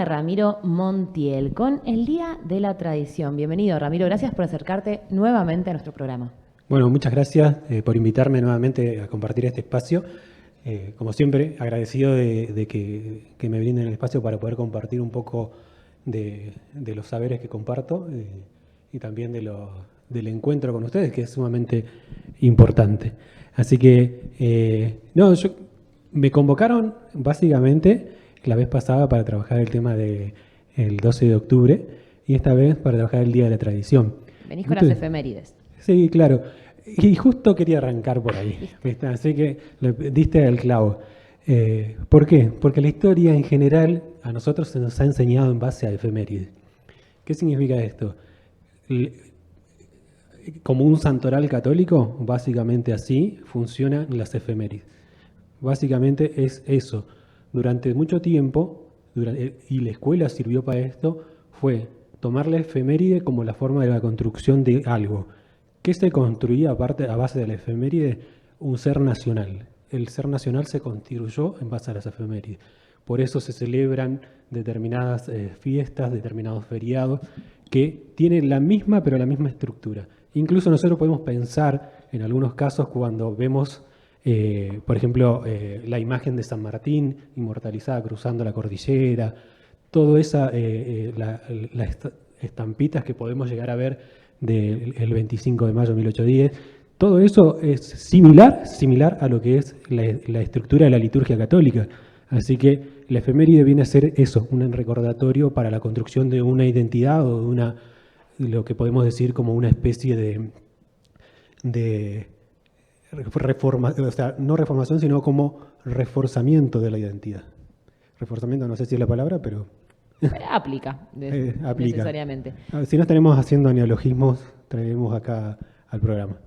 de Ramiro Montiel con el Día de la Tradición. Bienvenido, Ramiro. Gracias por acercarte nuevamente a nuestro programa. Bueno, muchas gracias por invitarme nuevamente a compartir este espacio. Como siempre, agradecido de que me brinden el espacio para poder compartir un poco de los saberes que comparto y también del encuentro con ustedes, que es sumamente importante. Así que, me convocaron básicamente la vez pasada para trabajar el tema del 12 de octubre y esta vez para trabajar el Día de la Tradición. Venís con las efemérides. Sí, claro. Y justo quería arrancar por ahí, ¿viste? Así que diste el clavo. ¿Por qué? Porque la historia en general a nosotros se nos ha enseñado en base a efemérides. ¿Qué significa esto? Como un santoral católico, básicamente así funcionan las efemérides. Básicamente es eso. Durante mucho tiempo, y la escuela sirvió para esto, fue tomar la efeméride como la forma de la construcción de algo. ¿Qué se construía aparte a base de la efeméride? Un ser nacional. El ser nacional se constituyó en base a las efemérides. Por eso se celebran determinadas fiestas, determinados feriados, que tienen la misma, pero la misma estructura. Incluso nosotros podemos pensar, en algunos casos, cuando vemos, por ejemplo, la imagen de San Martín inmortalizada cruzando la cordillera, todas esas las estampitas que podemos llegar a ver del 25 de mayo de 1810, todo eso es similar a lo que es la estructura de la liturgia católica. Así que la efeméride viene a ser eso, un recordatorio para la construcción de una identidad o de lo que podemos decir como una especie de reforma, o sea, no reformación, sino como reforzamiento de la identidad. Reforzamiento, no sé si es la palabra, pero Aplica, necesariamente. Si no estaremos haciendo neologismos, traeremos acá al programa.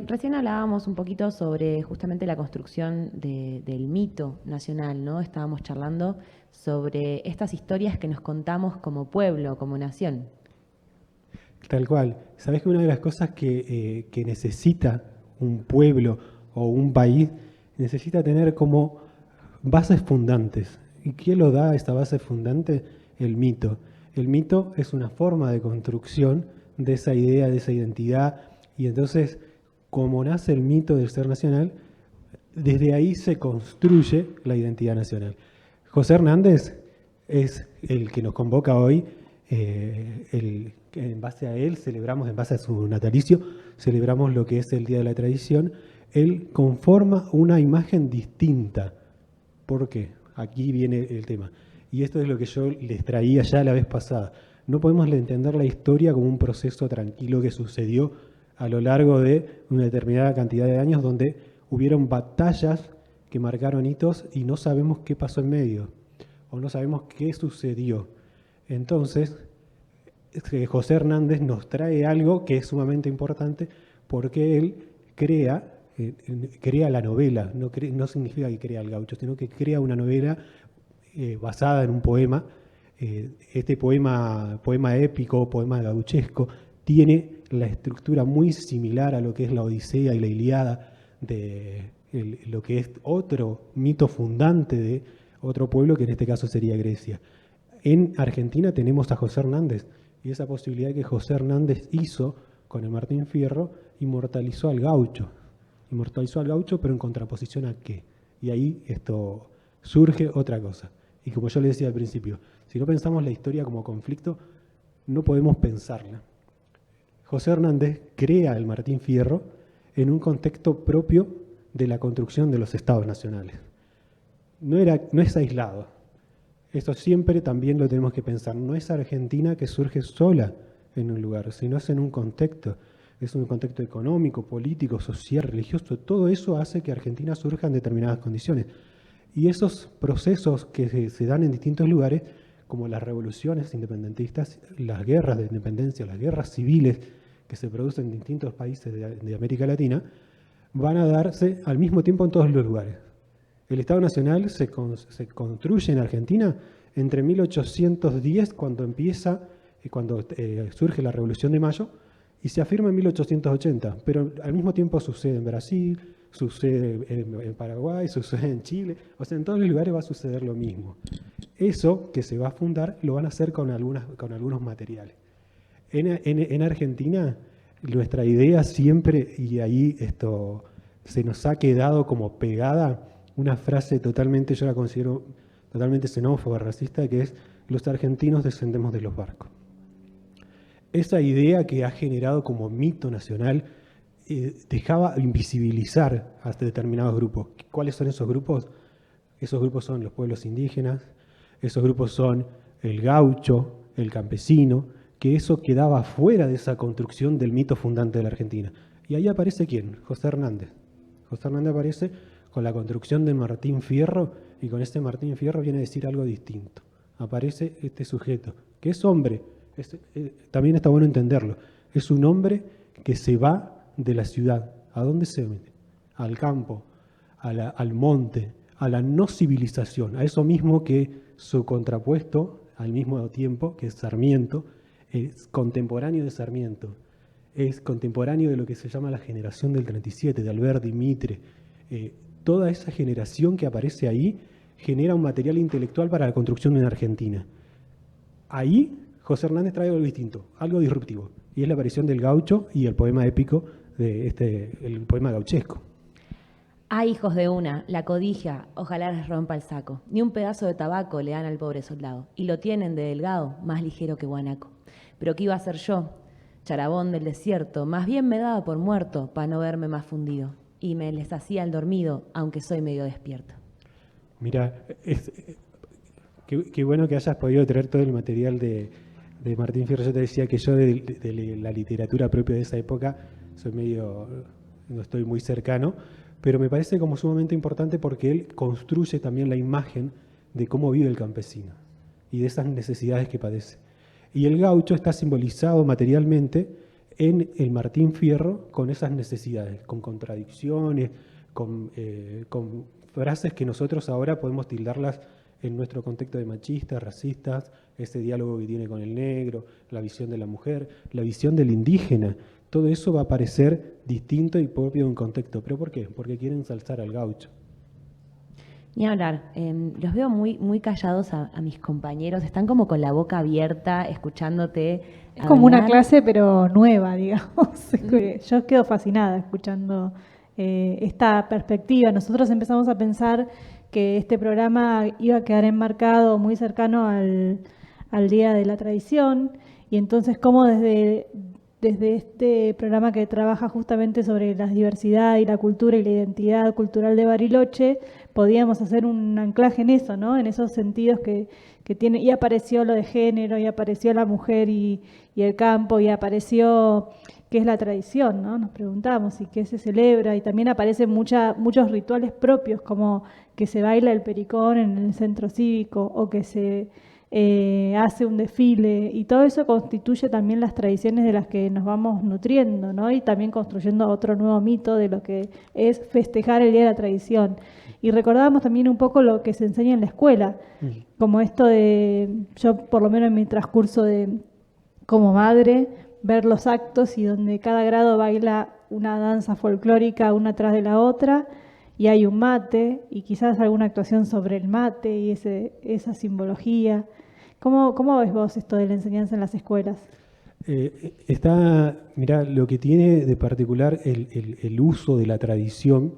Recién hablábamos un poquito sobre justamente la construcción del mito nacional, ¿no? Estábamos charlando sobre estas historias que nos contamos como pueblo, como nación. Tal cual. ¿Sabés que una de las cosas que necesita un pueblo o un país necesita tener como bases fundantes? ¿Y quién lo da esta base fundante? El mito. El mito es una forma de construcción de esa idea, de esa identidad. Y entonces, como nace el mito del ser nacional, desde ahí se construye la identidad nacional. José Hernández es el que nos convoca hoy. En base a él celebramos, en base a su natalicio, celebramos lo que es el Día de la Tradición. Él conforma una imagen distinta. ¿Por qué? Aquí viene el tema. Y esto es lo que yo les traía ya la vez pasada. No podemos entender la historia como un proceso tranquilo que sucedió a lo largo de una determinada cantidad de años donde hubieron batallas que marcaron hitos y no sabemos qué pasó en medio o no sabemos qué sucedió. Entonces, José Hernández nos trae algo que es sumamente importante porque él crea la novela, no significa que crea el gaucho, sino que crea una novela basada en un poema. Este poema épico, poema gauchesco, tiene la estructura muy similar a lo que es la Odisea y la Ilíada, de lo que es otro mito fundante de otro pueblo, que en este caso sería Grecia. En Argentina tenemos a José Hernández, y esa posibilidad que José Hernández hizo con el Martín Fierro, inmortalizó al gaucho, pero en contraposición a qué. Y ahí esto surge otra cosa. Y como yo le decía al principio, si no pensamos la historia como conflicto, no podemos pensarla. José Hernández crea el Martín Fierro en un contexto propio de la construcción de los estados nacionales. No es aislado. Esto siempre también lo tenemos que pensar. No es Argentina que surge sola en un lugar, sino es en un contexto. Es un contexto económico, político, social, religioso. Todo eso hace que Argentina surja en determinadas condiciones. Y esos procesos que se dan en distintos lugares, como las revoluciones independentistas, las guerras de independencia, las guerras civiles que se producen en distintos países de América Latina, van a darse al mismo tiempo en todos los lugares. El Estado Nacional se construye en Argentina entre 1810, cuando surge la Revolución de Mayo, y se afirma en 1880, pero al mismo tiempo sucede en Brasil, sucede en Paraguay, sucede en Chile, o sea, en todos los lugares va a suceder lo mismo. Eso que se va a fundar lo van a hacer con algunos materiales. En Argentina, nuestra idea siempre, y ahí esto se nos ha quedado como pegada, una frase totalmente, yo la considero totalmente xenófoba, racista, que es: los argentinos descendemos de los barcos. Esa idea que ha generado como mito nacional dejaba invisibilizar a determinados grupos. ¿Cuáles son esos grupos? Esos grupos son los pueblos indígenas, esos grupos son el gaucho, el campesino, que eso quedaba fuera de esa construcción del mito fundante de la Argentina. Y ahí aparece ¿quién? José Hernández. José Hernández aparece con la construcción de Martín Fierro, y con este Martín Fierro viene a decir algo distinto. Aparece este sujeto, que es hombre, también está bueno entenderlo, es un hombre que se va de la ciudad. ¿A dónde se mete? Al campo, al monte, a la no civilización, a eso mismo que su contrapuesto, al mismo tiempo, que es Sarmiento, es contemporáneo de Sarmiento, es contemporáneo de lo que se llama la generación del 37, de Alberti, Mitre. Toda esa generación que aparece ahí genera un material intelectual para la construcción de una Argentina. Ahí José Hernández trae algo distinto, algo disruptivo, y es la aparición del gaucho y el poema épico, el poema gauchesco. Ah, hijos de una, la codicia, ojalá les rompa el saco. Ni un pedazo de tabaco le dan al pobre soldado, y lo tienen de delgado, más ligero que guanaco. Pero ¿qué iba a hacer yo? Charabón del desierto, más bien me daba por muerto, para no verme más fundido. Y me les hacía el dormido, aunque soy medio despierto. Mira, qué bueno que hayas podido traer todo el material de Martín Fierro. Yo te decía que yo de la literatura propia de esa época no estoy muy cercano, pero me parece como sumamente importante porque él construye también la imagen de cómo vive el campesino y de esas necesidades que padece. Y el gaucho está simbolizado materialmente en el Martín Fierro con esas necesidades, con contradicciones, con frases que nosotros ahora podemos tildarlas en nuestro contexto de machistas, racistas, ese diálogo que tiene con el negro, la visión de la mujer, la visión del indígena. Todo eso va a parecer distinto y propio de un contexto. ¿Pero por qué? Porque quieren ensalzar al gaucho. Ni hablar, los veo muy, muy callados a mis compañeros, están como con la boca abierta, escuchándote. Es como una clase, pero nueva, digamos. Yo quedo fascinada escuchando esta perspectiva. Nosotros empezamos a pensar que este programa iba a quedar enmarcado muy cercano al Día de la Tradición, y entonces cómo desde este programa que trabaja justamente sobre la diversidad y la cultura y la identidad cultural de Bariloche, podíamos hacer un anclaje en eso, ¿no? En esos sentidos que tiene, y apareció lo de género, y apareció la mujer y el campo, y apareció qué es la tradición, ¿no? Nos preguntamos, y qué se celebra, y también aparecen muchos rituales propios, como que se baila el pericón en el centro cívico, o que se hace un desfile, y todo eso constituye también las tradiciones de las que nos vamos nutriendo, ¿no? Y también construyendo otro nuevo mito de lo que es festejar el Día de la Tradición. Y recordábamos también un poco lo que se enseña en la escuela, como esto de, yo por lo menos en mi transcurso como madre, ver los actos y donde cada grado baila una danza folclórica una tras de la otra, y hay un mate, y quizás alguna actuación sobre el mate y esa simbología. ¿Cómo ves vos esto de la enseñanza en las escuelas? Mirá, lo que tiene de particular el uso de la tradición,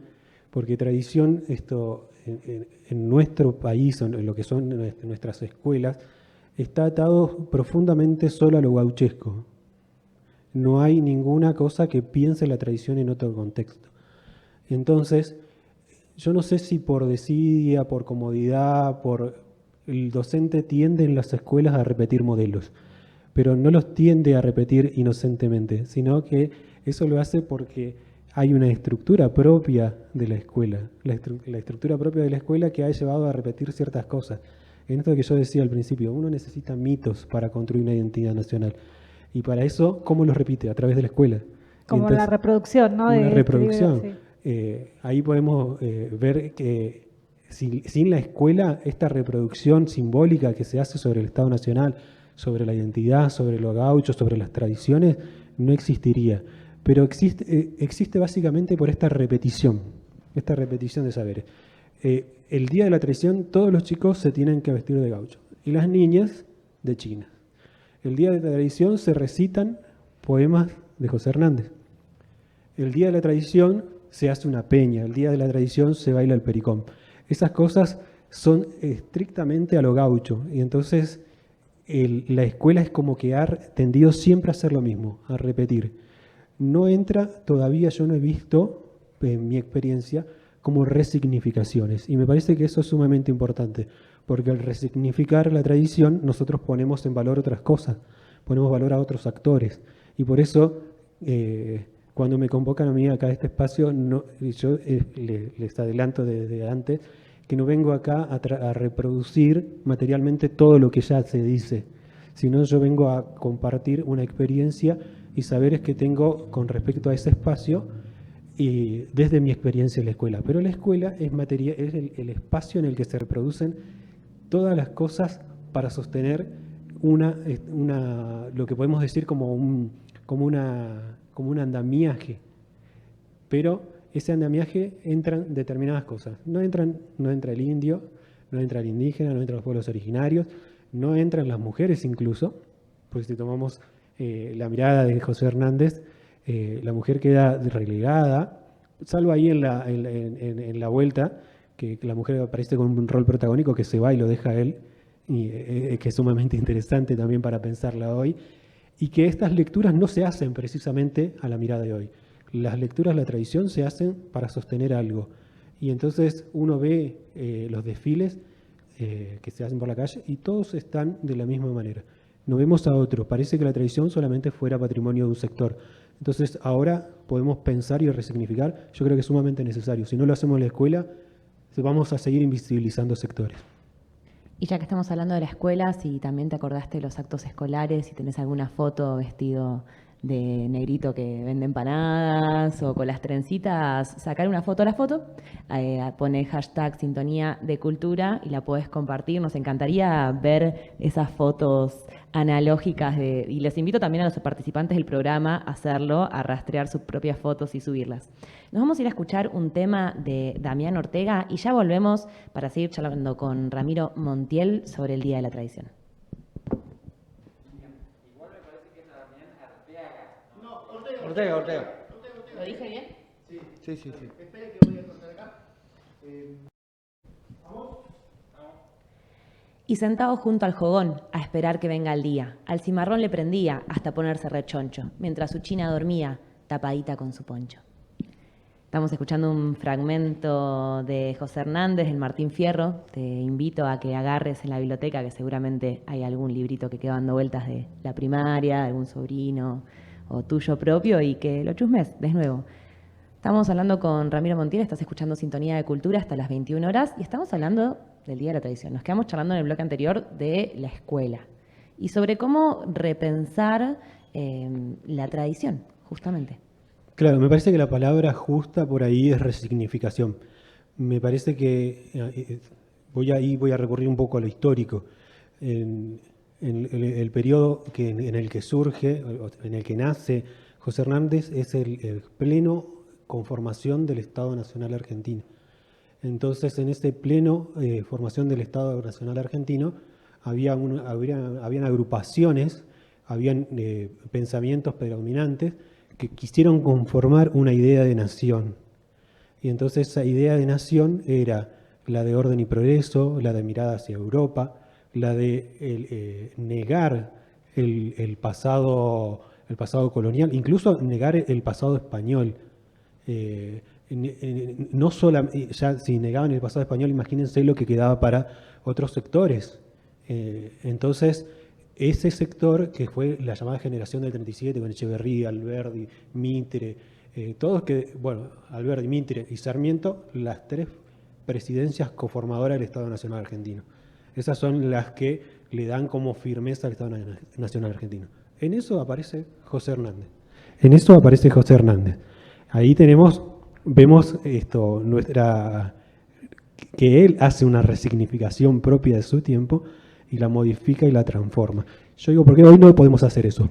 porque tradición, en nuestro país, en lo que son nuestras escuelas, está atado profundamente solo a lo gauchesco. No hay ninguna cosa que piense la tradición en otro contexto. Entonces, yo no sé si por desidia, por comodidad, el docente tiende en las escuelas a repetir modelos, pero no los tiende a repetir inocentemente, sino que eso lo hace porque hay una estructura propia de la escuela, la estructura propia de la escuela que ha llevado a repetir ciertas cosas. En esto que yo decía al principio, uno necesita mitos para construir una identidad nacional. Y para eso, ¿cómo los repite? A través de la escuela. Como entonces, la reproducción, ¿no? Una reproducción. Libro, sí. Ahí podemos ver que sin la escuela, esta reproducción simbólica que se hace sobre el Estado Nacional, sobre la identidad, sobre los gauchos, sobre las tradiciones, no existiría. Pero existe básicamente por esta repetición. esta repetición de saberes. El día de la tradición, todos los chicos se tienen que vestir de gaucho y las niñas de china. El día de la tradición se recitan poemas de José Hernández. El día de la tradición se hace una peña, el día de la tradición se baila el pericón. Esas cosas son estrictamente a lo gaucho y entonces la escuela es como que ha tendido siempre a hacer lo mismo, a repetir. No entra, todavía yo no he visto, en mi experiencia, como resignificaciones. Y me parece que eso es sumamente importante, porque al resignificar la tradición, nosotros ponemos en valor otras cosas, ponemos valor a otros actores. Y por eso, cuando me convocan a mí acá a este espacio, yo les adelanto desde antes, que no vengo acá a reproducir materialmente todo lo que ya se dice, sino yo vengo a compartir una experiencia y saberes que tengo con respecto a ese espacio y desde mi experiencia en la escuela. Pero la escuela es el espacio en el que se reproducen todas las cosas para sostener lo que podemos decir como un andamiaje. Pero ese andamiaje entran determinadas cosas. No entra el indio, no entra el indígena, no entran los pueblos originarios, no entran las mujeres incluso, porque si tomamos la mirada de José Hernández, la mujer queda relegada, salvo ahí en la vuelta, que la mujer aparece con un rol protagónico que se va y lo deja él, y, que es sumamente interesante también para pensarla hoy, y que estas lecturas no se hacen precisamente a la mirada de hoy. Las lecturas de la tradición se hacen para sostener algo. Y entonces uno ve los desfiles que se hacen por la calle y todos están de la misma manera. No vemos a otros. Parece que la tradición solamente fuera patrimonio de un sector. Entonces ahora podemos pensar y resignificar. Yo creo que es sumamente necesario. Si no lo hacemos en la escuela, vamos a seguir invisibilizando sectores. Y ya que estamos hablando de la escuela, si también te acordaste de los actos escolares, si tenés alguna foto vestido de negrito que vende empanadas o con las trencitas, sacar una foto a la foto, pone hashtag Sintonía de Cultura y la podés compartir. Nos encantaría ver esas fotos analógicas y les invito también a los participantes del programa a hacerlo, a rastrear sus propias fotos y subirlas. Nos vamos a ir a escuchar un tema de Damián Ortega y ya volvemos para seguir charlando con Ramiro Montiel sobre el Día de la Tradición. Ortega. ¿Lo dije bien? Sí. Espere que voy a cortar acá. ¿Vamos? Y sentado junto al jogón, a esperar que venga el día, al cimarrón le prendía hasta ponerse rechoncho, mientras su china dormía, tapadita con su poncho. Estamos escuchando un fragmento de José Hernández, del Martín Fierro. Te invito a que agarres en la biblioteca, que seguramente hay algún librito que queda dando vueltas de la primaria, de algún sobrino o tuyo propio, y que lo chusmes de nuevo. Estamos hablando con Ramiro Montiel, estás escuchando Sintonía de Cultura hasta las 21 horas y estamos hablando del Día de la Tradición. Nos quedamos charlando en el bloque anterior de la escuela y sobre cómo repensar la tradición, justamente. Claro, me parece que la palabra justa por ahí es resignificación. Me parece que voy a recurrir un poco a lo histórico. En el periodo en el que surge, en el que nace José Hernández, es el pleno conformación del Estado Nacional Argentino. Entonces, en ese pleno formación del Estado Nacional Argentino, habían agrupaciones, habían pensamientos predominantes que quisieron conformar una idea de nación. Y entonces esa idea de nación era la de orden y progreso, la de mirada hacia Europa, la de negar el pasado colonial, incluso negar el pasado español. No solamente, ya si negaban el pasado español, imagínense lo que quedaba para otros sectores. Entonces, ese sector que fue la llamada generación del 37, con Echeverría, Alberdi, Mitre, Alberdi, Mitre y Sarmiento, las tres presidencias coformadoras del Estado Nacional Argentino. Esas son las que le dan como firmeza al Estado Nacional Argentino. En eso aparece José Hernández. Ahí vemos esto, que él hace una resignificación propia de su tiempo y la modifica y la transforma. Yo digo, ¿por qué hoy no podemos hacer eso?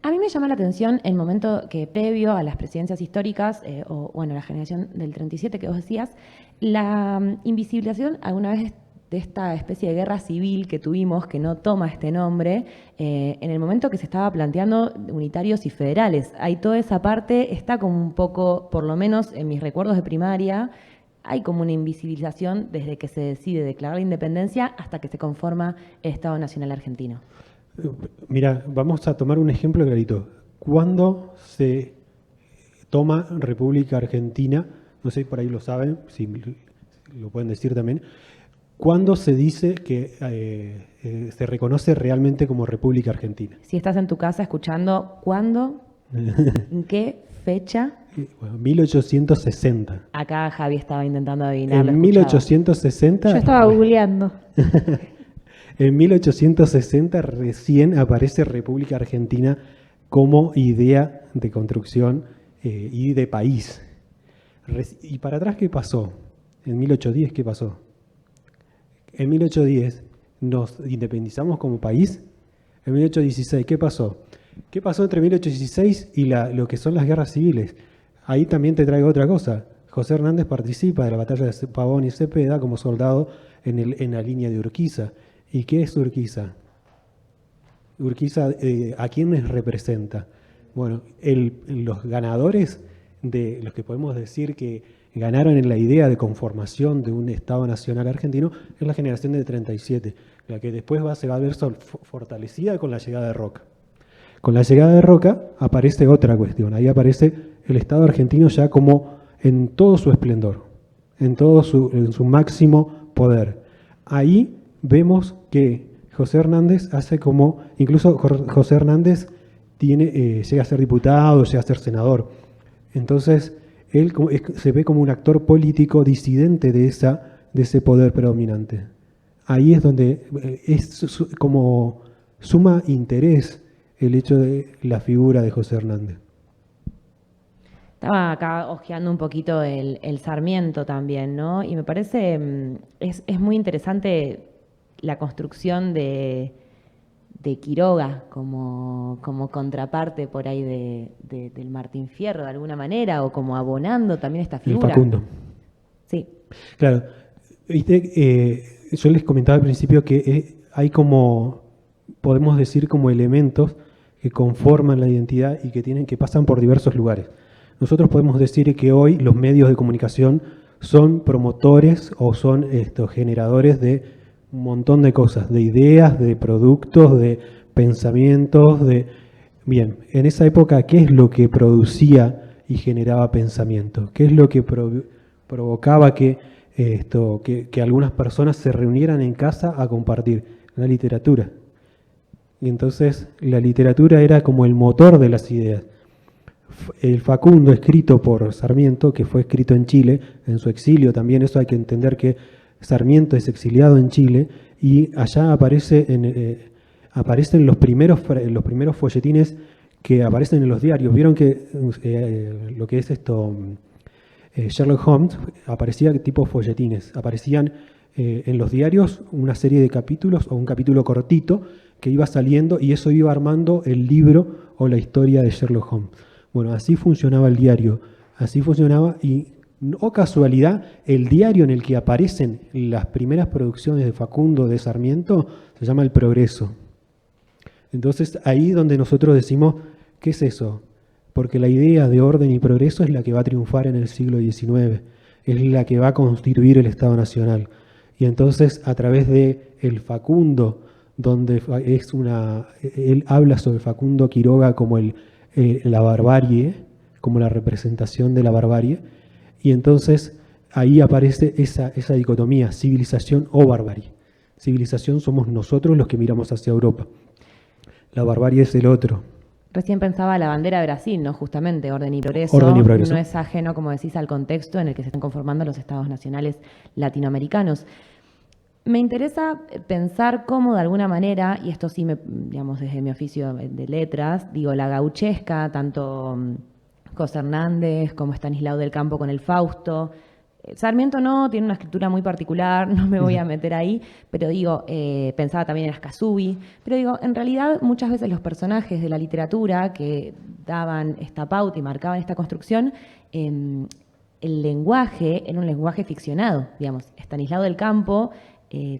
A mí me llama la atención el momento que previo a las presidencias históricas, o bueno, la generación del 37 que vos decías, la invisibilización alguna vez de esta especie de guerra civil que tuvimos, que no toma este nombre, en el momento que se estaba planteando unitarios y federales. Ahí toda esa parte está como un poco, por lo menos en mis recuerdos de primaria, hay como una invisibilización desde que se decide declarar la independencia hasta que se conforma el Estado Nacional Argentino. Mira, vamos a tomar un ejemplo clarito. Cuando se toma República Argentina, no sé, por ahí lo saben, si lo pueden decir también, ¿cuándo se dice que se reconoce realmente como República Argentina? Si estás en tu casa escuchando, ¿cuándo? ¿En qué fecha? Bueno, 1860. Acá Javi estaba intentando adivinar. En 1860. Yo estaba googleando. En 1860 recién aparece República Argentina como idea de construcción y de país. ¿Y para atrás qué pasó? En 1810, ¿qué pasó? En 1810 nos independizamos como país. En 1816, ¿qué pasó? ¿Qué pasó entre 1816 y lo que son las guerras civiles? Ahí también te traigo otra cosa. José Hernández participa de la batalla de Pavón y Cepeda como soldado en la línea de Urquiza. ¿Y qué es Urquiza? Urquiza, ¿a quiénes representa? Bueno, los ganadores de los que podemos decir que ganaron en la idea de conformación de un Estado Nacional argentino es la generación del 37, la que después se va a ver fortalecida con la llegada de Roca. Con la llegada de Roca aparece otra cuestión, ahí aparece el Estado argentino ya como en todo su esplendor, en su máximo poder. Ahí vemos que José Hernández hace como, incluso José Hernández llega a ser diputado, llega a ser senador. Entonces, él se ve como un actor político disidente de ese poder predominante. Ahí es donde es como suma interés el hecho de la figura de José Hernández. Estaba acá hojeando un poquito el Sarmiento también, ¿no? Y me parece, es muy interesante la construcción de Quiroga como contraparte por ahí del Martín Fierro de alguna manera, o como abonando también esta figura. El Facundo. Sí. Claro. Viste, yo les comentaba al principio que hay como, podemos decir, como elementos que conforman la identidad y que pasan por diversos lugares. Nosotros podemos decir que hoy los medios de comunicación son promotores o son generadores de un montón de cosas, de ideas, de productos, de pensamientos, Bien, en esa época, ¿qué es lo que producía y generaba pensamiento? ¿Qué es lo que provocaba que algunas personas se reunieran en casa a compartir? La literatura. Y entonces la literatura era como el motor de las ideas. El Facundo, escrito por Sarmiento, que fue escrito en Chile, en su exilio también, eso hay que entender que Sarmiento es exiliado en Chile, y allá aparecen los primeros folletines que aparecen en los diarios. Vieron que lo que es Sherlock Holmes aparecía tipo folletines, aparecían en los diarios una serie de capítulos o un capítulo cortito que iba saliendo y eso iba armando el libro o la historia de Sherlock Holmes. Bueno, así funcionaba el diario, así funcionaba y, oh casualidad, el diario en el que aparecen las primeras producciones de Facundo, de Sarmiento, se llama El Progreso. Entonces ahí donde nosotros decimos, ¿qué es eso? Porque la idea de orden y progreso es la que va a triunfar en el siglo XIX, es la que va a constituir el Estado Nacional. Y entonces a través de el Facundo, donde él habla sobre Facundo Quiroga como la barbarie, como la representación de la barbarie, y entonces ahí aparece esa dicotomía, civilización o barbarie. Civilización somos nosotros los que miramos hacia Europa. La barbarie es el otro. Recién pensaba la bandera de Brasil, ¿no? Justamente, orden y progreso. Orden y progreso. No es ajeno, como decís, al contexto en el que se están conformando los estados nacionales latinoamericanos. Me interesa pensar cómo de alguna manera, y esto sí, digamos, desde mi oficio de letras, digo, la gauchesca, tanto José Hernández como Estanislao del Campo con el Fausto, Sarmiento no, tiene una escritura muy particular, no me voy a meter ahí, pero digo, pensaba también en Ascasubi, pero digo, en realidad muchas veces los personajes de la literatura que daban esta pauta y marcaban esta construcción, el lenguaje era un lenguaje ficcionado, digamos. Estanislao del Campo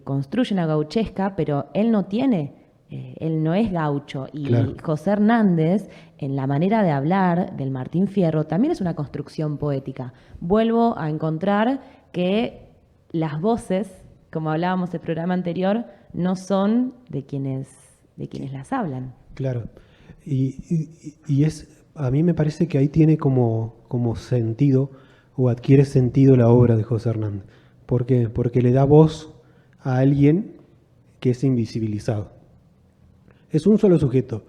construye una gauchesca, pero él no tiene, él no es gaucho. Y Claro. José Hernández, en la manera de hablar del Martín Fierro, también es una construcción poética. Vuelvo a encontrar que las voces, como hablábamos del programa anterior, no son de quienes las hablan. Claro. Y a mí me parece que ahí tiene como sentido o adquiere sentido la obra de José Hernández. ¿Por qué? Porque le da voz a alguien que es invisibilizado. Es un solo sujeto.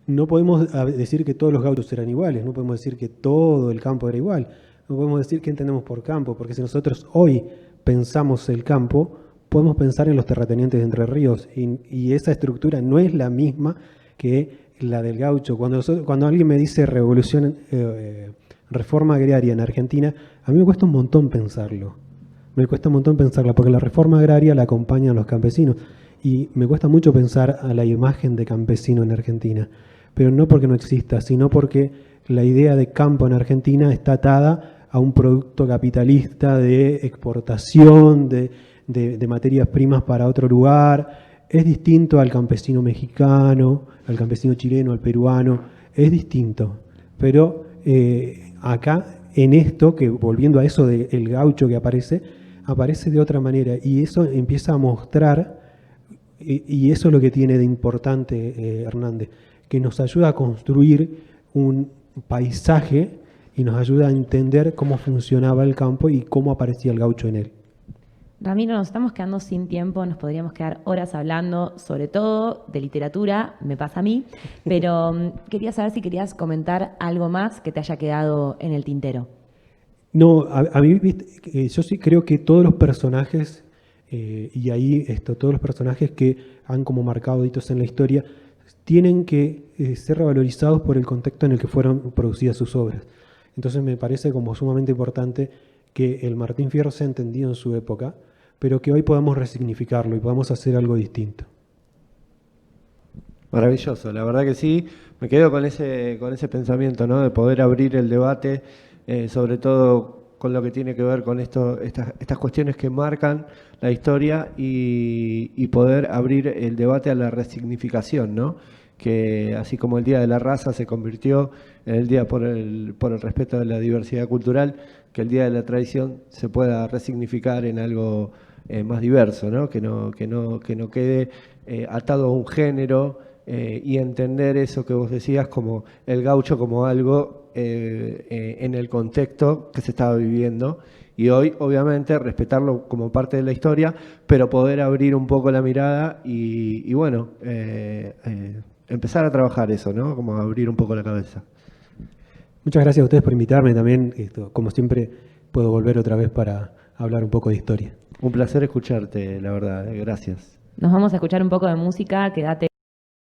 No podemos decir que todos los gauchos eran iguales, no podemos decir que todo el campo era igual, no podemos decir qué entendemos por campo, porque si nosotros hoy pensamos el campo, podemos pensar en los terratenientes de Entre Ríos, y esa estructura no es la misma que la del gaucho. Cuando alguien me dice reforma agraria en Argentina, a mí me cuesta un montón pensarlo. Me cuesta un montón pensarla, porque la reforma agraria la acompañan los campesinos. Y me cuesta mucho pensar a la imagen de campesino en Argentina. Pero no porque no exista, sino porque la idea de campo en Argentina está atada a un producto capitalista de exportación, de materias primas para otro lugar. Es distinto al campesino mexicano, al campesino chileno, al peruano. Es distinto. Pero acá, en esto, que volviendo a eso del gaucho que aparece de otra manera. Y eso empieza a mostrar, y eso es lo que tiene de importante Hernández, que nos ayuda a construir un paisaje y nos ayuda a entender cómo funcionaba el campo y cómo aparecía el gaucho en él. Ramiro, nos estamos quedando sin tiempo, nos podríamos quedar horas hablando, sobre todo de literatura, me pasa a mí, pero quería saber si querías comentar algo más que te haya quedado en el tintero. No, a mí, yo sí creo que todos los personajes, y ahí todos los personajes que han como marcado hitos en la historia, tienen que ser revalorizados por el contexto en el que fueron producidas sus obras. Entonces me parece como sumamente importante que el Martín Fierro sea entendido en su época, pero que hoy podamos resignificarlo y podamos hacer algo distinto. Maravilloso, la verdad que sí. Me quedo con ese pensamiento, ¿no? De poder abrir el debate, sobre todo con lo que tiene que ver con estas cuestiones que marcan la historia y poder abrir el debate a la resignificación, ¿no? Que así como el Día de la Raza se convirtió en el Día por el respeto de la diversidad cultural, que el Día de la Tradición se pueda resignificar en algo más diverso, ¿no? Que no quede atado a un género, y entender eso que vos decías como el gaucho como algo en el contexto que se estaba viviendo, y hoy obviamente respetarlo como parte de la historia, pero poder abrir un poco la mirada y bueno, empezar a trabajar eso, ¿no? Como abrir un poco la cabeza. Muchas gracias a ustedes por invitarme también. Como siempre, puedo volver otra vez para hablar un poco de historia. Un placer escucharte, la verdad. Gracias. Nos vamos a escuchar un poco de música, quédate.